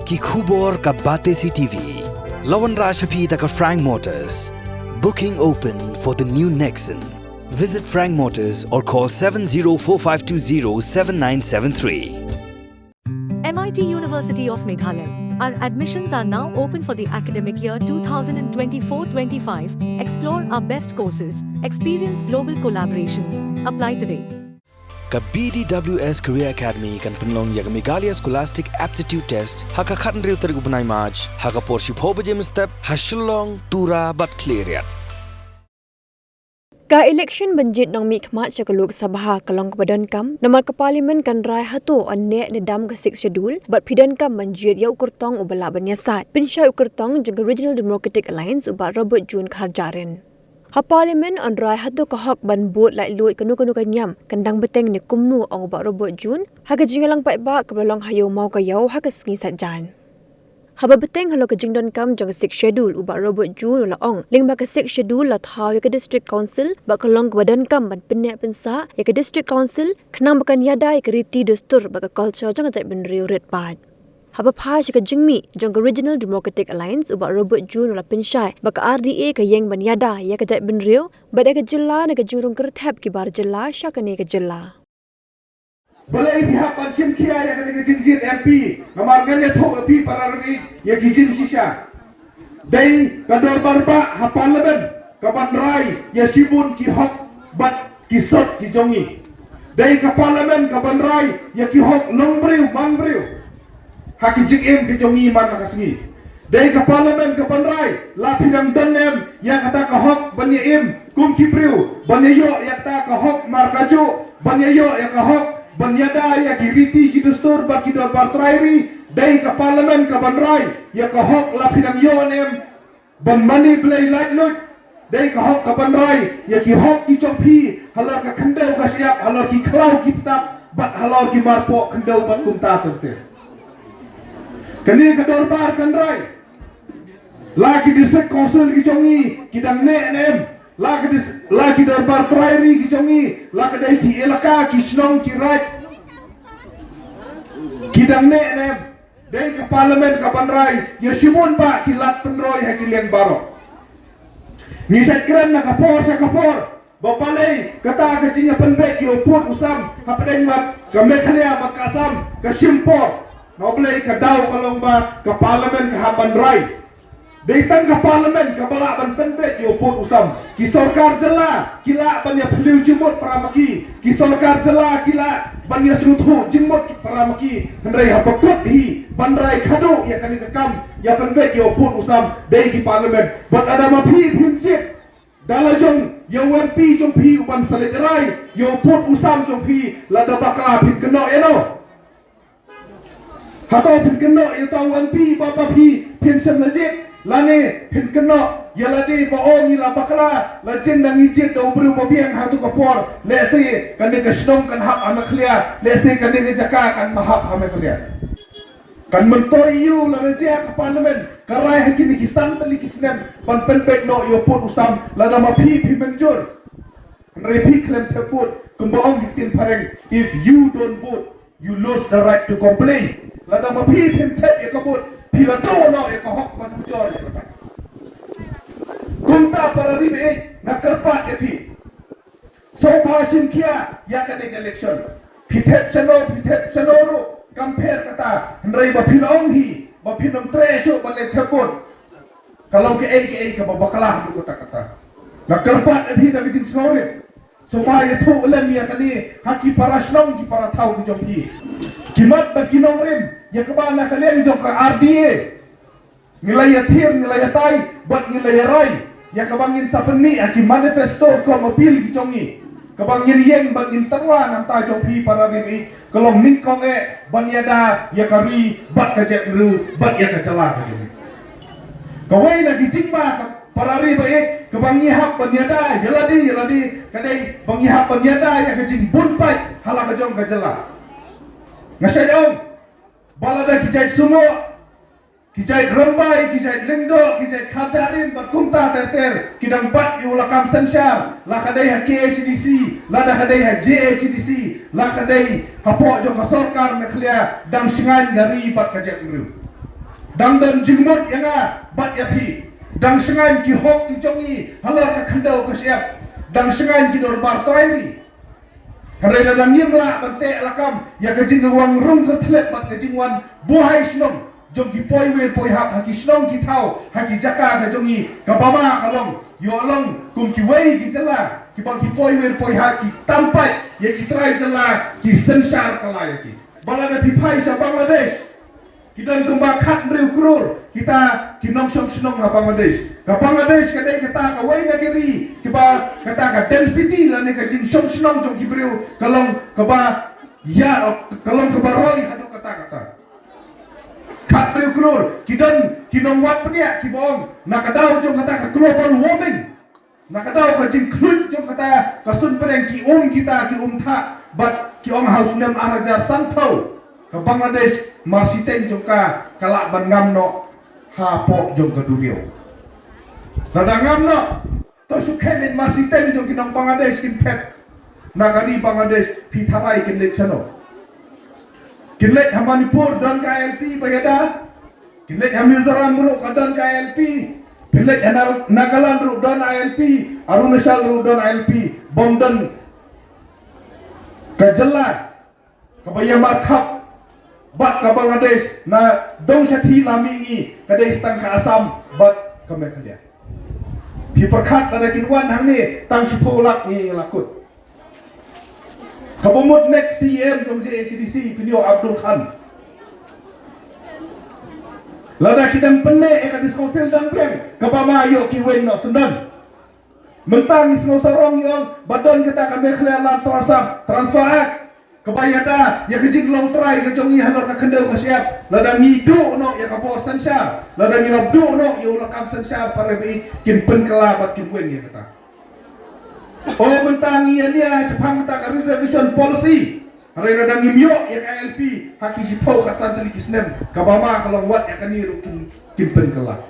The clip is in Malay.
ki khubor ka bate CTV. Lawan Rashaphi taka Frank Motors. Booking open for the new Nexon. Visit Frank Motors or call 7045207973. MIT University of Meghalaya. Our admissions are now open for the academic year 2024-25. Explore our best courses, experience global collaborations. Apply today. Ka BDWS Career Academy kan penlong ya Meghalaya Scholastic Aptitude Test haka khatan riu tarik upanai March haka porship ho bajem step hashulong tura bat cleariat. Ka election banjit nang mi khmat cha Lok Sabha kalong kebadan kam namar ke parlimen kan rai hatu anne ne dam ka 6 schedule but pidan kam banjit ya ukur tong ubala banyasat pinsha ukur tong jeng Regional Democratic Alliance uba Robert June Kharjaren ha parlimen on rai hatu ka hak ban bot lai luit kanu ka nyam kandang beteng ne kumnu ong uba Robert June ha ka jingalang pai ba ka balong hayo mau ka yau ha ka sngi sajan. Haba beteng halo ke jingdon kam jang 6 schedule uba Robert June la ong ling ba ke 6 schedule la thaw ya ke district council ba kalong ke badan kam ban penek pensa ya ke district council khnang bakan yada ya ke riti dastur ba ke culture jang ajak ben riu red pat haba pha ya ke jingmi jang Regional Democratic Alliance uba Robert June la penshai ba ke RDA ke yeng ban yada ya ke ajak ben riu ba de ke jilla ne ke jurung kerthap ki bar jilla sha ke ne ke jilla. Balai pihak pansim kia yang kena jinjit MP, namarkan ya thok api para rakyat ya gijin sisa. Dai kador barba ha parlimen kaban rai ya sibun ki hok bat ki sot ki jongi. Dai ka parlimen kaban rai ya ki hok longbriu mangbriu. Ha ki jing ki jongi man nakasngi. Dai ka parlimen kaban rai la pidang donem ya kata ka hok ban im kum ki priu ban yo ya kata ka hok markaju ban yo ya ka hok Banyada ya kiriti ki dustur bar ki dor bar trairi dai ka parlimen ka banrai ya ka hok la pinang yonem ban mani play light lut dai ka hok ka banrai ya ki hok ki chompi halor ka khandau ka siap halor ki khlau ki ptap bat halor ki marpo khandau bat kumta terte kani ka dor bar kanrai la ki district council ki chongi ki dang ne nem lagi darbar trairi ki jongi lagi dai ki elaka ki snong ki raj ki dang ne dai ka parlimen ka banrai ya simun ba ki lat penroi ha ki leng baro ni sakran na kapor sa kapor bapalai kata ka jinga penbek yo put usam hapdeng mat ka Meghalaya makasam ka simpor noblei ka dau kalong ba ka parlimen ka habanrai Datang ke parlimen ke balak ban penbet yo put usam ki sarkar jela kila ban ya phliu jimot paramaki ki sarkar jela kila ban ya sruthu jimot paramaki hendrai ha bakot hi bandrai khadu ya kani kam ya penbet yo put usam dei ki parlimen ban ada ma phi phimjit dalajong yo MP jong phi uban salerai yo put usam jong phi lada bakla phim keno eno hato phim keno yo taw MP bapa phi phim semajit lane hin keno yaladi baong ila bakla la jin nang ijit do bru mobiang hatu kapor le se kan ne snong kan hap amakhlia le se kan ne jaka kan mahap amakhlia kan mentor yu la reja ka parlimen karai hakini ki santali ki snem ban penpet no yo put usam la nama phi menjur repi klem teput kun baong hitin pareng if you don't vote you lose the right to complain la nama phi tet ya kabut Pila do no ya kahok manujor ya kata. Kunta para ribe na kerpat ya pi. So passion kia ya kane election. Pithet chano ro compare kata hendrai ba pinong hi ba pinong tresho ba le thepon. Kalau ke ai ka babaklah du kata. Na kerpat ya pi na gijin snorin. Supaya tu ulan ya kane haki para shlong ki para thau ki jompi. Kimat ba kinong rim ya kebana kalian jom ke RDA nilai yatim nilai yatai buat nilai rai ya kebangin sapeni aki manifesto ko mobil ki jongi kebangin yeng bangin terwa nam ta jong pi para ribi kelong ningkong ban yada ya kari bat ka jet ru bat ya ka cala ka jongi kawai lagi jingba para ribi kebangi hak ban yada yaladi kadai bangi hak ban yada ya ka jing bun pai hala ka jong ka jala ngasai jong balada kijai semua kijai rembai kijai lengdo kijai khajarin bakumta terter kidang bat yu lakam sensyar la kadai ha KHDC la da kadai ha JHDC la kadai ha po jo ka sarkar Meghalaya dang singan gari bat kajak ngru dang dan jingmut yang bat ya pi dang sengan ki hok ki jongi halor ka khandau ka siap dang sengan ki dor bar toiri harai la dang yimla bante lakam ya ka jing wang rum ka thlep bat ka jingwan buhai snom jong ki poi wer poi hap haki snom ki thau haki jaka ka jongi ka bama ka long yo long kum ki wei ki jala ki bang ki poi wer poi hap ki tampai ya ki trai jala ki sensar kala ya ki balada pi pai sa Bangladesh kita kembang kat riu krur kita kinong song senong ha Bangladesh kadai kata ka wai na kiri kiba kata ka density la ne ka jing song senong jong kibriu kalong kaba ya kalong kaba roi hadu kata kat riu krur kidan kinong wat pnia kibong nakadaw jong kata ka global warming nakadaw ka jing klut jong kata ka sun pereng ki kita ki tha but ki haus nem arajar santau ke Bangladesh marsiteng jongka kalak ban ngamno hapo jong ke dunia nada ngamno to sukhemin marsiteng jong kinong Bangladesh kin pet nagari Bangladesh pitharai kin lek sano kin lek Manipur dan KLP bayada kin lek Mizoram ru kadan KLP kin lek Nagaland ru dan ALP Arunachal ru dan ALP bomdan kajelat kabaya markhap bat ka Bangladesh na dong sathi lamingi kadai stang ka Assam bat ka Meghalaya pi perkhat na kinwan hang ni tang sipolak ni lakut kabumut next CM jom JHDC pinyo Abdul Khan lada kidang penne ka diskonsel dang piang kabama yo ki wen no sundan mentang is ngosarong yong badan kita ka Meghalaya lan transfer act kebayada ya kejing long try ke jongi halor ka kendau ka siap lada ngidu no ya ka por sansyar lada ngilabdu no ya ulakam sansyar pare bi kin pen kelabat kin wen ya kata oh mentangi ya dia sepang kata ka reservation policy hari lada ngimyo ya KLP haki sipau kat santri kisnem kabama kalong wat ya kaniru kin pen kelab